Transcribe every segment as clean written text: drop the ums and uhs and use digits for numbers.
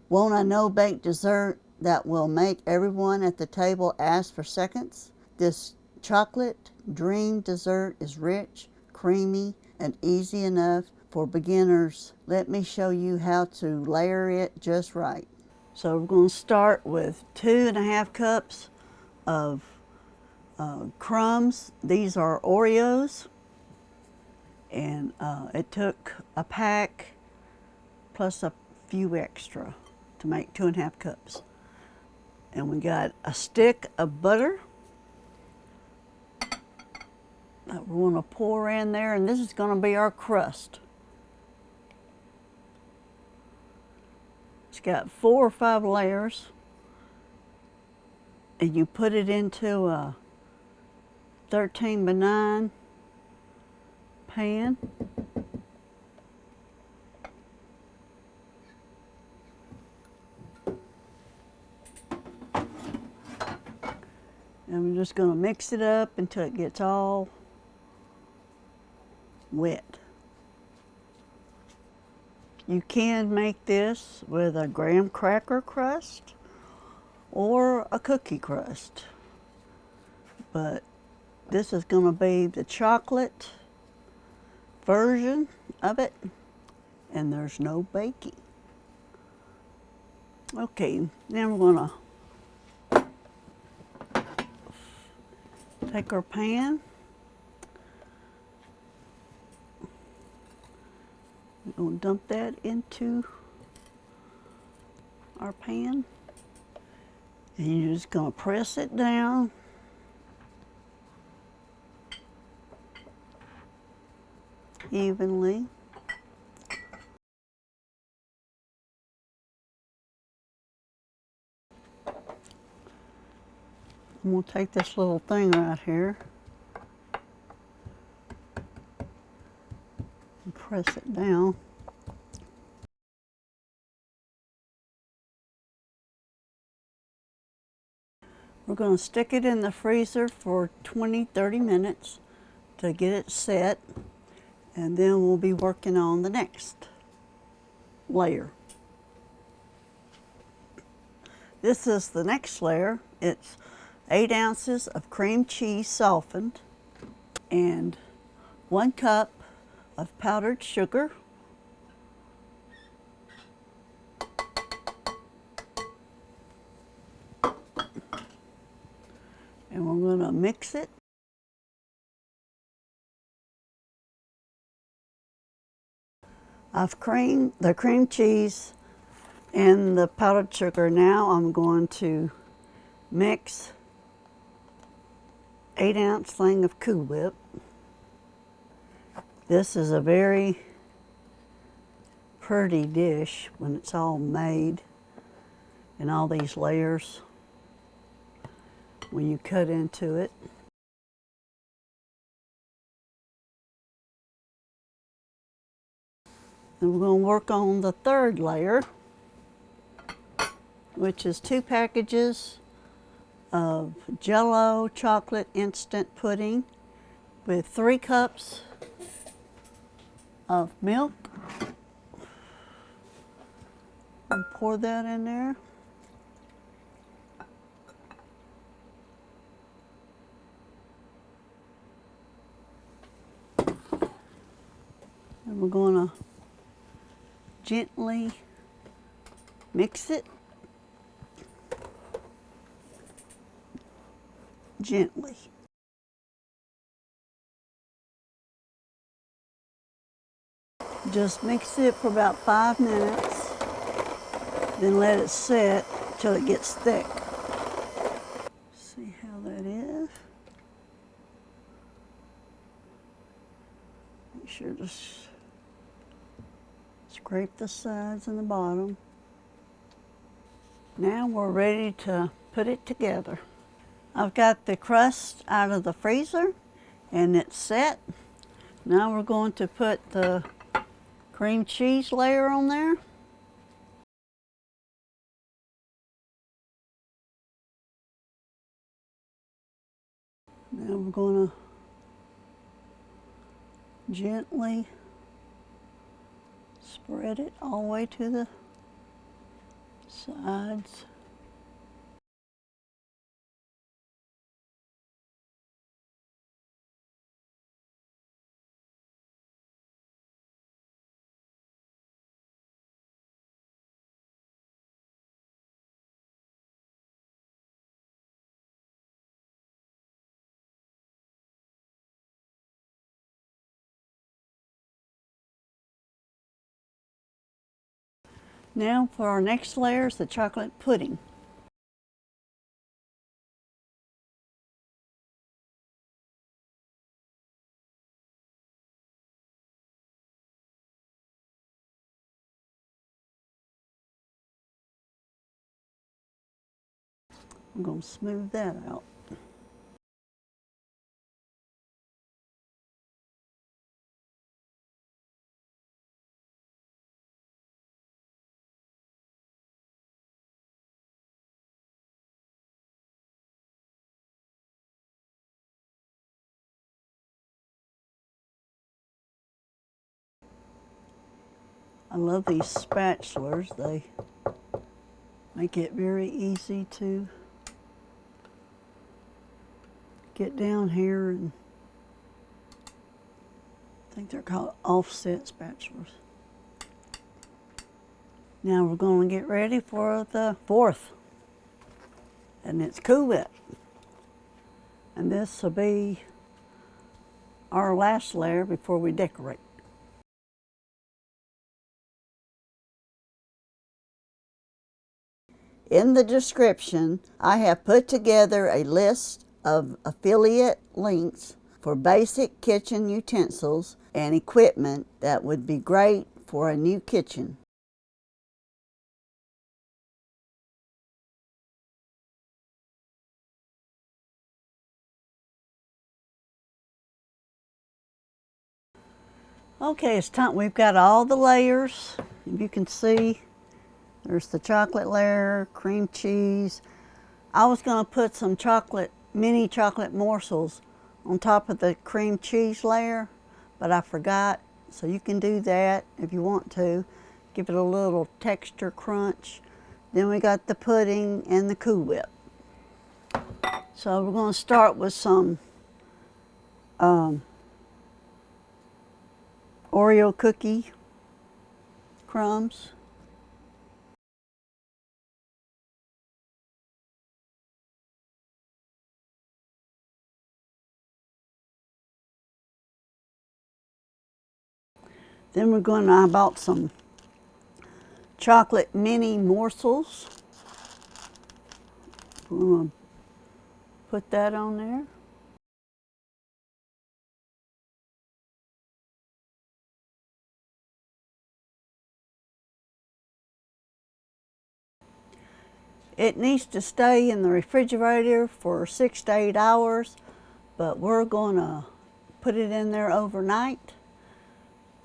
Want a no-bake dessert that will make everyone at the table ask for seconds? This chocolate dream dessert is rich, creamy, and easy enough for beginners. Let me show you how to layer it just right. So we're going to start with 2.5 cups of crumbs. These are Oreos, and it took a pack plus a few extra to make 2.5 cups. And we got a stick of butter that we're going to pour in there, and this is going to be our crust. It's got 4 or 5 layers, and you put it into a 13 by 9 pan. And we're just going to mix it up until it gets all wet. You can make this with a graham cracker crust or a cookie crust, but this is going to be the chocolate version of it, and there's no baking. Okay, now we're going to take our pan. We're going to dump that into our pan, and you're just going to press it down. Evenly. I'm going to take this little thing right here and press it down. We're going to stick it in the freezer for 20-30 minutes to get it set, and then we'll be working on the next layer. This is the next layer. It's 8 ounces of cream cheese softened and 1 cup of powdered sugar, and we're going to mix it. I've creamed the cream cheese and the powdered sugar. Now I'm going to mix 8-ounce thing of Cool Whip. This is a very pretty dish when it's all made and all these layers when you cut into it. And we're going to work on the third layer, which is 2 packages of Jell-O chocolate instant pudding with 3 cups of milk. And pour that in there. And we're going to gently mix it. Gently. Just mix it for about 5 minutes, then let it set till it gets thick. See how that is. Make sure to scrape the sides and the bottom. Now we're ready to put it together. I've got the crust out of the freezer and it's set. Now we're going to put the cream cheese layer on there. Now we're going to gently spread it all the way to the Sides. Now for our next layer is the chocolate pudding. I'm going to smooth that out. I love these spatulas. They make it very easy to get down here, and I think they're called offset spatulas. Now we're going to get ready for the fourth, and it's Cool Whip. And this will be our last layer before we decorate. In the description, I have put together a list of affiliate links for basic kitchen utensils and equipment that would be great for a new kitchen. Okay, it's time. We've got all the layers. You can see there's the chocolate layer, cream cheese. I was going to put some mini chocolate morsels on top of the cream cheese layer, but I forgot. So you can do that if you want to. Give it a little texture crunch. Then we got the pudding and the Cool Whip. So we're going to start with some Oreo cookie crumbs. Then I bought some chocolate mini morsels. We're going to put that on there. It needs to stay in the refrigerator for 6 to 8 hours, but we're going to put it in there overnight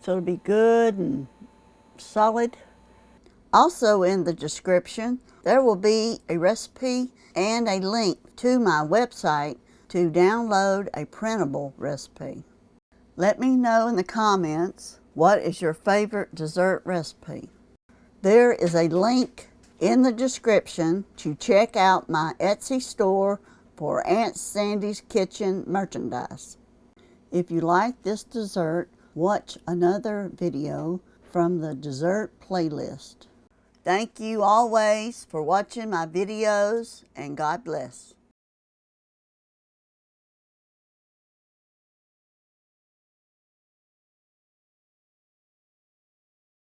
so it'll be good and solid. Also in the description, there will be a recipe and a link to my website to download a printable recipe. Let me know in the comments, what is your favorite dessert recipe? There is a link in the description to check out my Etsy store for Aunt Sandy's Kitchen merchandise. If you like this dessert, watch another video from the dessert playlist. Thank you always for watching my videos, and God bless.